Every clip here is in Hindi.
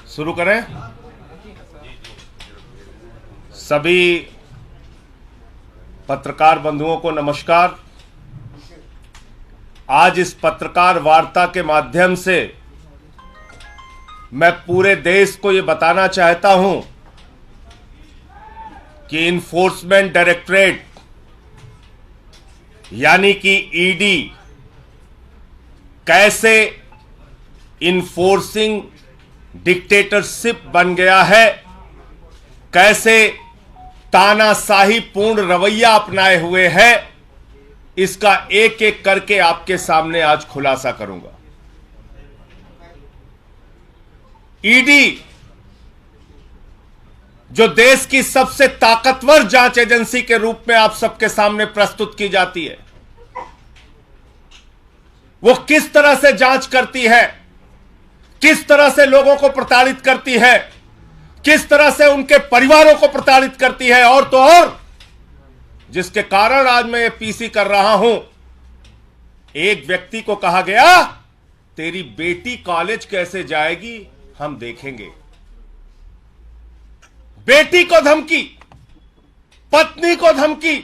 शुरू करें। सभी पत्रकार बंधुओं को नमस्कार। आज इस पत्रकार वार्ता के माध्यम से मैं पूरे देश को यह बताना चाहता हूं कि इन्फोर्समेंट डायरेक्टरेट यानी कि ईडी कैसे इन्फोर्सिंग डिक्टेटरशिप बन गया है, कैसे तानाशाही पूर्ण रवैया अपनाए हुए है, इसका एक एक करके आपके सामने आज खुलासा करूंगा। ईडी जो देश की सबसे ताकतवर जांच एजेंसी के रूप में आप सबके सामने प्रस्तुत की जाती है, वो किस तरह से जांच करती है, किस तरह से लोगों को प्रताड़ित करती है, किस तरह से उनके परिवारों को प्रताड़ित करती है, और तो और जिसके कारण आज मैं ये पीसी कर रहा हूं। एक व्यक्ति को कहा गया, तेरी बेटी कॉलेज कैसे जाएगी हम देखेंगे। बेटी को धमकी, पत्नी को धमकी,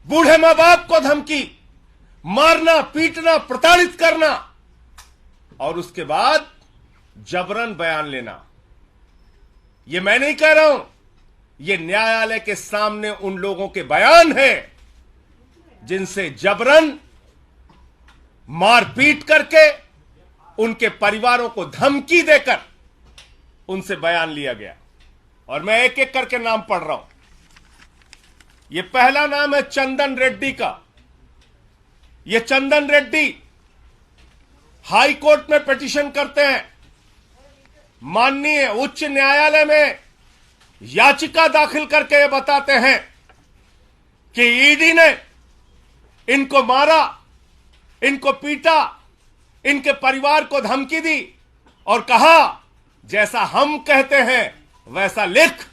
बूढ़े मां बाप को धमकी, मारना पीटना प्रताड़ित करना, और उसके बाद जबरन बयान लेना। यह मैं नहीं कह रहा हूं, यह न्यायालय के सामने उन लोगों के बयान है जिनसे जबरन मारपीट करके उनके परिवारों को धमकी देकर उनसे बयान लिया गया। और मैं एक एक करके नाम पढ़ रहा हूं। यह पहला नाम है चंदन रेड्डी का। यह चंदन रेड्डी हाई कोर्ट में पिटीशन करते हैं, माननीय उच्च न्यायालय में याचिका दाखिल करके ये बताते हैं कि ईडी ने इनको मारा, इनको पीटा, इनके परिवार को धमकी दी और कहा जैसा हम कहते हैं वैसा लिख,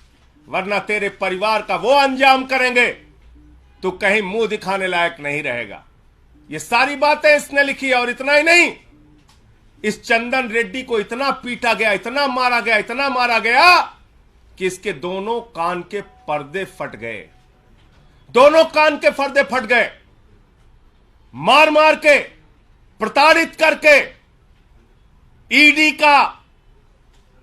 वरना तेरे परिवार का वो अंजाम करेंगे तो कहीं मुंह दिखाने लायक नहीं रहेगा। ये सारी बातें इसने लिखी। और इतना ही नहीं, इस चंदन रेड्डी को इतना पीटा गया, इतना मारा गया, इतना मारा गया कि इसके दोनों कान के पर्दे फट गए। दोनों कान के पर्दे फट गए। मार मार के, प्रताड़ित करके ईडी का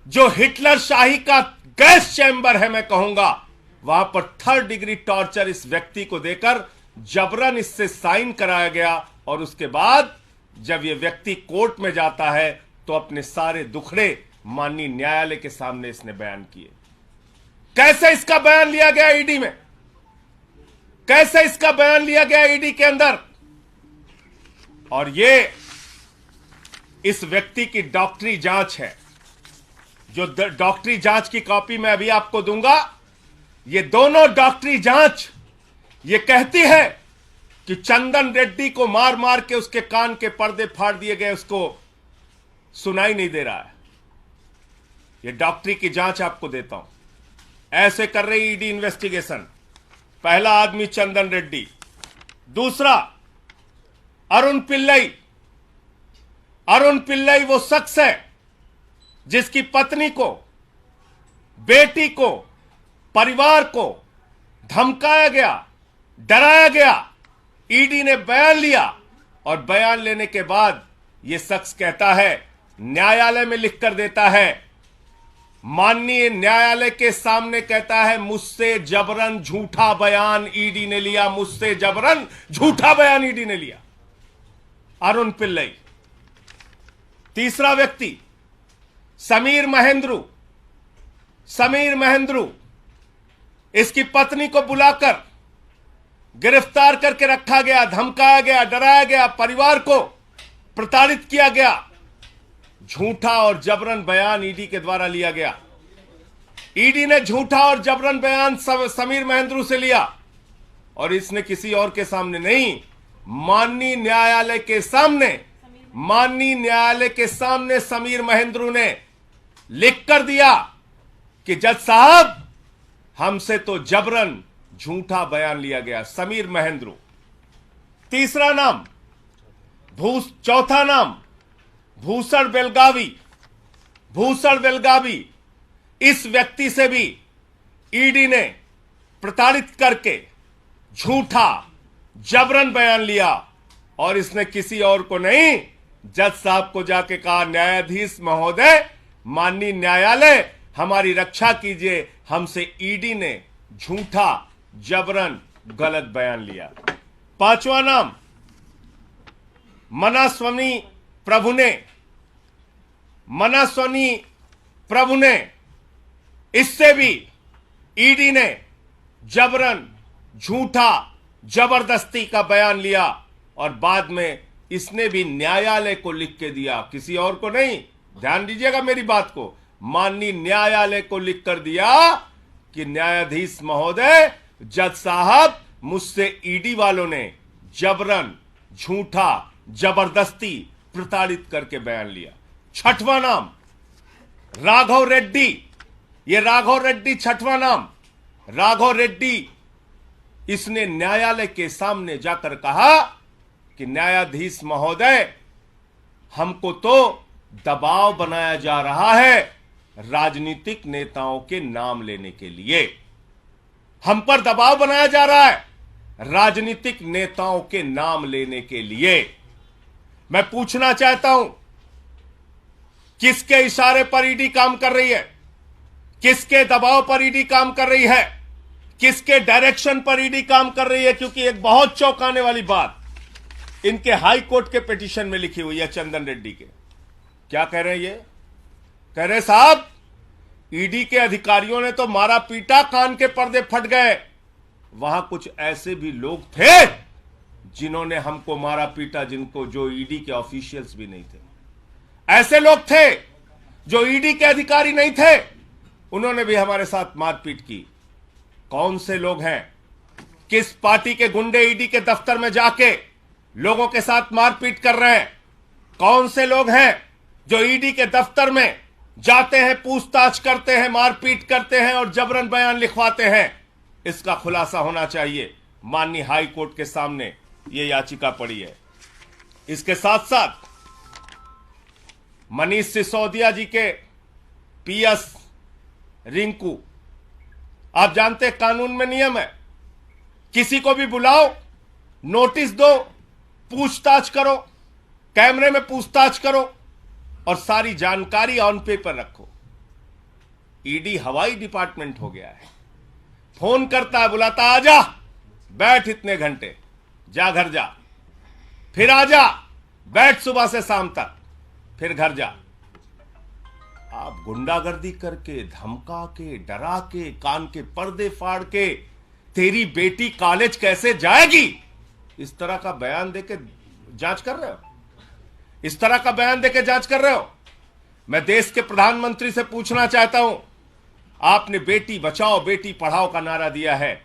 जो हिटलर शाही का गैस चैंबर है, मैं कहूंगा, वहां पर 3rd डिग्री टॉर्चर इस व्यक्ति को देकर जबरन इससे साइन कराया गया। और उसके बाद जब यह व्यक्ति कोर्ट में जाता है तो अपने सारे दुखड़े माननीय न्यायालय के सामने इसने बयान किए। कैसे इसका बयान लिया गया ईडी में, कैसे इसका बयान लिया गया ईडी के अंदर। और ये इस व्यक्ति की डॉक्टरी जांच है, जो डॉक्टरी जांच की कॉपी मैं अभी आपको दूंगा। ये दोनों डॉक्टरी जांच ये कहती है कि चंदन रेड्डी को मार मार के उसके कान के पर्दे फाड़ दिए गए, उसको सुनाई नहीं दे रहा है। ये डॉक्टरी की जांच आपको देता हूं। ऐसे कर रही ईडी इन्वेस्टिगेशन। पहला आदमी चंदन रेड्डी, दूसरा अरुण पिल्लई। अरुण पिल्लई वो शख्स है जिसकी पत्नी को, बेटी को, परिवार को धमकाया गया, डराया गया। ईडी ने बयान लिया और बयान लेने के बाद यह शख्स कहता है, न्यायालय में लिखकर देता है, माननीय न्यायालय के सामने कहता है, मुझसे जबरन झूठा बयान ईडी ने लिया, मुझसे जबरन झूठा बयान ईडी ने लिया। अरुण पिल्लई। तीसरा व्यक्ति समीर महेंद्रू। समीर महेंद्रू, इसकी पत्नी को बुलाकर गिरफ्तार करके रखा गया, धमकाया गया, डराया गया, परिवार को प्रताड़ित किया गया। झूठा और जबरन बयान ईडी के द्वारा लिया गया। ईडी ने झूठा और जबरन बयान समीर महेंद्रू से लिया और इसने किसी और के सामने नहीं, माननीय न्यायालय के सामने, माननीय न्यायालय के सामने समीर महेंद्रू ने लिख कर दिया कि जज साहब, हमसे तो जबरन झूठा बयान लिया गया। समीर महेंद्रू। तीसरा नाम चौथा नाम भूषण बेलगावी। भूषण बेलगावी, इस व्यक्ति से भी ईडी ने प्रताड़ित करके झूठा जबरन बयान लिया और इसने किसी और को नहीं, जज साहब को जाके कहा, न्यायाधीश महोदय, माननीय न्यायालय, हमारी रक्षा कीजिए, हमसे ईडी ने झूठा जबरन गलत बयान लिया। पांचवा नाम मनास्वामी प्रभु ने, इससे भी ईडी ने जबरन झूठा जबरदस्ती का बयान लिया और बाद में इसने भी न्यायालय को लिख के दिया, किसी और को नहीं, ध्यान दीजिएगा मेरी बात को, माननीय न्यायालय को लिख कर दिया कि न्यायाधीश महोदय, जज साहब, मुझसे ईडी वालों ने जबरन झूठा जबरदस्ती प्रताड़ित करके बयान लिया। छठवां नाम राघव रेड्डी, ये राघव रेड्डी छठवां नाम, राघव रेड्डी, इसने न्यायालय के सामने जाकर कहा कि न्यायाधीश महोदय, हमको तो दबाव बनाया जा रहा है राजनीतिक नेताओं के नाम लेने के लिए, हम पर दबाव बनाया जा रहा है राजनीतिक नेताओं के नाम लेने के लिए। मैं पूछना चाहता हूं, किसके इशारे पर ईडी काम कर रही है, किसके दबाव पर ईडी काम कर रही है, किसके डायरेक्शन पर ईडी काम कर रही है? क्योंकि एक बहुत चौंकाने वाली बात इनके हाई कोर्ट के पिटीशन में लिखी हुई है, चंदन रेड्डी के। क्या कह रहे हैं ये? कह रहे साहब, ईडी के अधिकारियों ने तो मारा पीटा, कान के पर्दे फट गए, वहां कुछ ऐसे भी लोग थे जिन्होंने हमको मारा पीटा, जिनको जो ईडी के ऑफिशियल्स भी नहीं थे, ऐसे लोग थे जो ईडी के अधिकारी नहीं थे, उन्होंने भी हमारे साथ मारपीट की। कौन से लोग हैं? किस पार्टी के गुंडे ईडी के दफ्तर में जाके लोगों के साथ मारपीट कर रहे हैं? कौन से लोग हैं जो ईडी के दफ्तर में जाते हैं, पूछताछ करते हैं, मारपीट करते हैं और जबरन बयान लिखवाते हैं? इसका खुलासा होना चाहिए। माननीय हाई कोर्ट के सामने यह याचिका पड़ी है। इसके साथ साथ मनीष सिसोदिया जी के पीएस रिंकू, आप जानते हैं कानून में नियम है, किसी को भी बुलाओ, नोटिस दो, पूछताछ करो, कैमरे में पूछताछ करो और सारी जानकारी ऑन पेपर रखो। ईडी हवाई डिपार्टमेंट हो गया है, फोन करता है, बुलाता, आजा, बैठ इतने घंटे, जा घर जा, फिर आजा, बैठ सुबह से शाम तक, फिर घर जा। आप गुंडागर्दी करके, धमका के, डरा के, कान के पर्दे फाड़ के, तेरी बेटी कॉलेज कैसे जाएगी, इस तरह का बयान देके जांच कर रहे हो? इस तरह का बयान देके जांच कर रहे हो? मैं देश के प्रधानमंत्री से पूछना चाहता हूं, आपने बेटी बचाओ बेटी पढ़ाओ का नारा दिया है,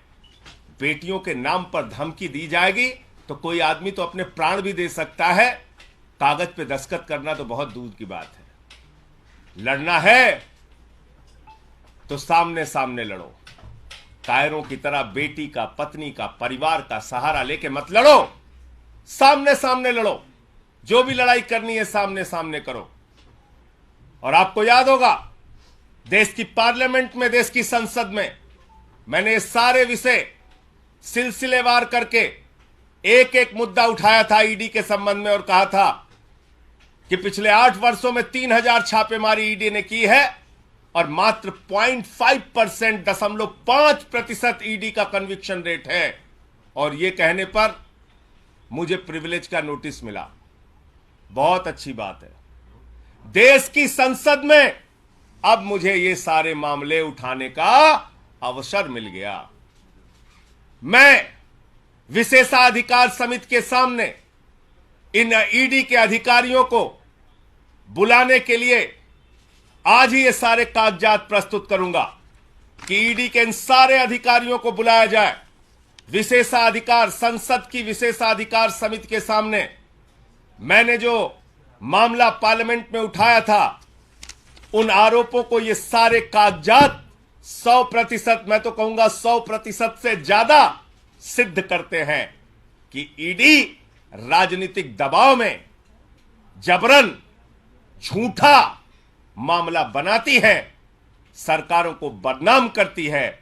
बेटियों के नाम पर धमकी दी जाएगी तो कोई आदमी तो अपने प्राण भी दे सकता है, कागज पे दस्तखत करना तो बहुत दूर की बात है। लड़ना है तो सामने सामने लड़ो, कायरों की तरह बेटी का, पत्नी का, परिवार का सहारा लेके मत लड़ो, सामने सामने लड़ो, जो भी लड़ाई करनी है सामने सामने करो। और आपको याद होगा, देश की पार्लियामेंट में, देश की संसद में मैंने ये सारे विषय सिलसिलेवार करके एक एक मुद्दा उठाया था ईडी के संबंध में और कहा था कि पिछले 8 वर्षों में 3000 छापेमारी ईडी ने की है और मात्र 0.5% ईडी का कन्विक्शन रेट है। और यह कहने पर मुझे प्रिविलेज का नोटिस मिला, बहुत अच्छी बात है। देश की संसद में अब मुझे ये सारे मामले उठाने का अवसर मिल गया। मैं विशेषाधिकार समिति के सामने इन ईडी के अधिकारियों को बुलाने के लिए आज ही ये सारे कागजात प्रस्तुत करूंगा कि ईडी के इन सारे अधिकारियों को बुलाया जाए। विशेषाधिकार, संसद की विशेषाधिकार समिति के सामने मैंने जो मामला पार्लियामेंट में उठाया था, उन आरोपों को ये सारे कागजात 100%, मैं तो कहूंगा 100% से ज्यादा सिद्ध करते हैं कि ईडी राजनीतिक दबाव में जबरन झूठा मामला बनाती है, सरकारों को बदनाम करती है,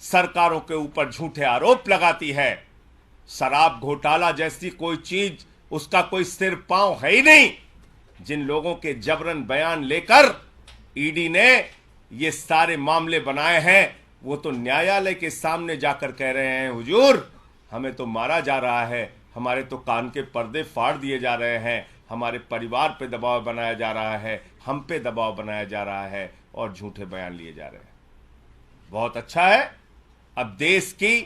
सरकारों के ऊपर झूठे आरोप लगाती है। शराब घोटाला जैसी कोई चीज, उसका कोई सिर पांव है ही नहीं। जिन लोगों के जबरन बयान लेकर ईडी ने ये सारे मामले बनाए हैं, वो तो न्यायालय के सामने जाकर कह रहे हैं, हुजूर हमें तो मारा जा रहा है, हमारे तो कान के पर्दे फाड़ दिए जा रहे हैं, हमारे परिवार पे दबाव बनाया जा रहा है, हम पे दबाव बनाया जा रहा है और झूठे बयान लिए जा रहे हैं। बहुत अच्छा है, अब देश की,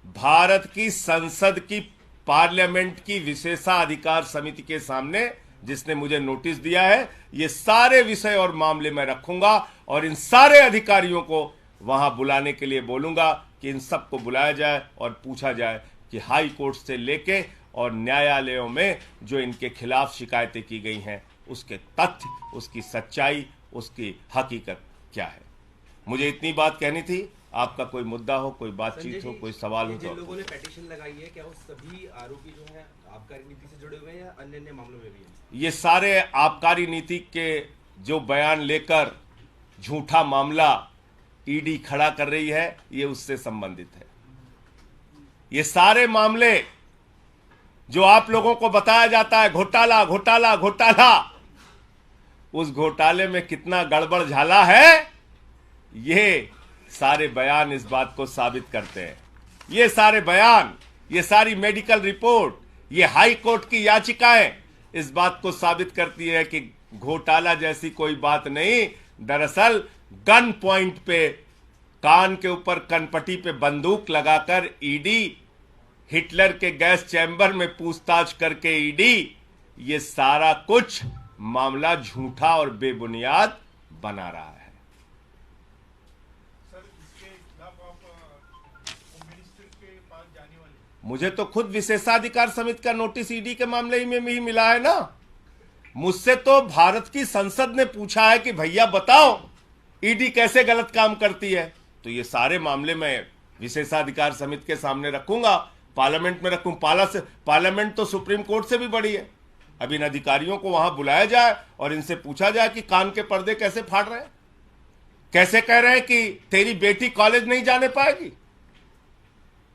भारत की संसद की, पार्लियामेंट की विशेषाधिकार समिति के सामने जिसने मुझे नोटिस दिया है, ये सारे विषय और मामले मैं रखूंगा और इन सारे अधिकारियों को वहां बुलाने के लिए बोलूंगा कि इन सबको बुलाया जाए और पूछा जाए कि हाई कोर्ट से लेके और न्यायालयों में जो इनके खिलाफ शिकायतें की गई हैं, उसके तथ्य, उसकी सच्चाई, उसकी हकीकत क्या है। मुझे इतनी बात कहनी थी। आपका कोई मुद्दा हो, कोई बातचीत हो, कोई सवाल हो, जिन लोगों ने पेटिशन लगाई है, क्या वो सभी आरोपी जो हैं आबकारी नीति से जुड़े हुए हैं या अन्य मामलों में भी हैं? ये सारे आबकारी नीति के जो बयान लेकर झूठा मामला ईडी खड़ा कर रही है, ये उससे संबंधित है। ये सारे मामले जो आप लोगों को बताया जाता है, घोटाला घोटाला घोटाला, उस घोटाले में कितना गड़बड़ झाला है, ये सारे बयान इस बात को साबित करते हैं। ये सारे बयान, ये सारी मेडिकल रिपोर्ट, ये हाई कोर्ट की याचिकाएं इस बात को साबित करती है कि घोटाला जैसी कोई बात नहीं। दरअसल गन पॉइंट पे, कान के ऊपर कनपट्टी पे बंदूक लगाकर ईडी, हिटलर के गैस चैम्बर में पूछताछ करके ईडी, ये सारा कुछ मामला झूठा और बेबुनियाद बना रहा है। मुझे तो खुद विशेषाधिकार समिति का नोटिस ईडी के मामले में ही मिला है ना। मुझसे तो भारत की संसद ने पूछा है कि भैया बताओ ईडी कैसे गलत काम करती है, तो ये सारे मामले में विशेषाधिकार समिति के सामने रखूंगा, पार्लियामेंट में रखूं। पार्लियामेंट तो सुप्रीम कोर्ट से भी बड़ी है। अब इन अधिकारियों को वहां बुलाया जाए और इनसे पूछा जाए कि कान के पर्दे कैसे फाड़ रहे हैं, कैसे कह रहे हैं कि तेरी बेटी कॉलेज नहीं जाने पाएगी।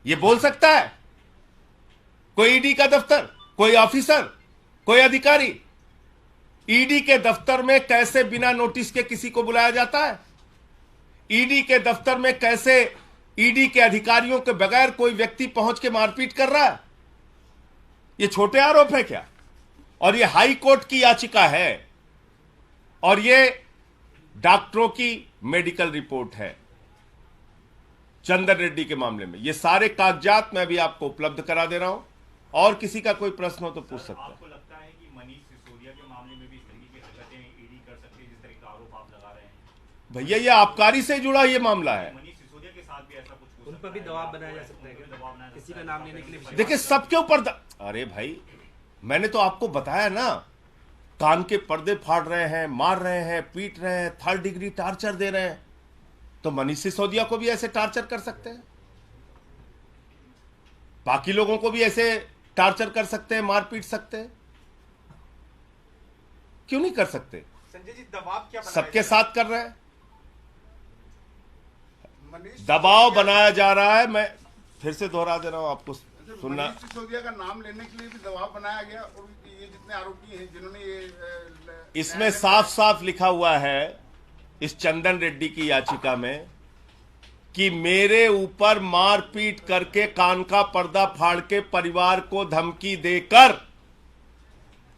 ये बोल सकता है कोई ईडी का दफ्तर, कोई ऑफिसर, कोई अधिकारी? ईडी के दफ्तर में कैसे बिना नोटिस के किसी को बुलाया जाता है? ईडी के दफ्तर में कैसे ईडी के अधिकारियों के बगैर कोई व्यक्ति पहुंच के मारपीट कर रहा है? ये छोटे आरोप है क्या? और ये हाई कोर्ट की याचिका है और ये डॉक्टरों की मेडिकल रिपोर्ट है चंदन रेड्डी के मामले में। ये सारे कागजात मैं भी आपको उपलब्ध करा दे रहा हूं, और किसी का कोई प्रश्न हो तो पूछ सकता है। आपको लगता है कि मनीष सिसोदिया के मामले में भी इस तरीके की हरकतें ईडी कर सकती है जिस तरह का आरोप आप लगा रहे हैं? भैया ये आबकारी से जुड़ा ये मामला है। मनीष सिसोदिया के साथ भी ऐसा कुछ उन पर भी दबाव बनाया जा सकता है, किसी का नाम लेने के लिए। देखिए सबके ऊपर अरे भाई मैंने तो आपको बताया ना, कान के पर्दे फाड़ रहे हैं, मार रहे हैं, पीट रहे हैं, 3rd डिग्री टार्चर दे रहे हैं, तो मनीष सिसोदिया को भी ऐसे टार्चर कर सकते हैं, बाकी लोगों को भी ऐसे टार्चर कर सकते हैं, मार पीट सकते हैं, क्यों नहीं कर सकते? संजय जी दबाव क्या सबके साथ कर रहे हैं, दबाव बनाया जा रहा है। मैं फिर से दोहरा दे रहा हूं आपको सुनना। मनीष सिसोदिया का नाम लेने के लिए भी दबाव बनाया गया और ये जितने आरोपी हैं जिन्होंने ये इसमें साफ साफ लिखा हुआ है इस चंदन रेड्डी की याचिका में कि मेरे ऊपर मारपीट करके, कान का पर्दा फाड़ के, परिवार को धमकी देकर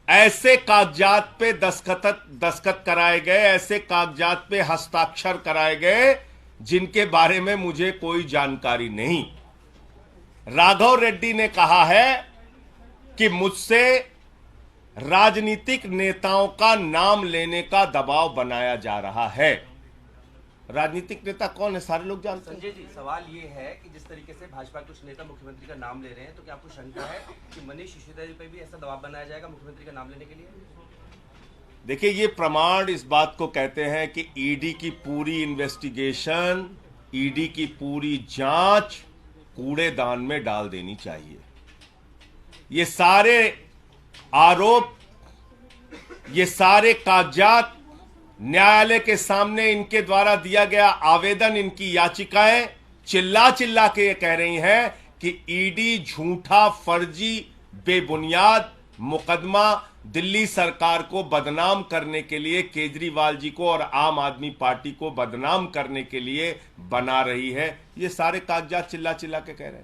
ऐसे कागजात पे दस्तखत कराए गए, ऐसे कागजात पे हस्ताक्षर कराए गए जिनके बारे में मुझे कोई जानकारी नहीं। राघव रेड्डी ने कहा है कि मुझसे राजनीतिक नेताओं का नाम लेने का दबाव बनाया जा रहा है। राजनीतिक नेता कौन है सारे लोग जानते हैं। संजय जी सवाल ये है कि जिस तरीके से भाजपा के कुछ नेता मुख्यमंत्री का नाम ले रहे हैं, तो क्या आपको शंका है कि मनीष सिसोदिया पर भी ऐसा दबाव बनाया जाएगा मुख्यमंत्री का नाम लेने के लिए? देखिए ये प्रमाण इस बात को कहते हैं कि ईडी की पूरी इन्वेस्टिगेशन, ईडी की पूरी जांच कूड़ेदान में डाल देनी चाहिए। ये सारे आरोप, ये सारे कागजात न्यायालय के सामने इनके द्वारा दिया गया आवेदन, इनकी याचिकाएं चिल्ला चिल्ला के ये कह रही हैं कि ईडी झूठा, फर्जी, बेबुनियाद मुकदमा दिल्ली सरकार को बदनाम करने के लिए, केजरीवाल जी को और आम आदमी पार्टी को बदनाम करने के लिए बना रही है। ये सारे कागजात चिल्ला चिल्ला के कह रहे हैं।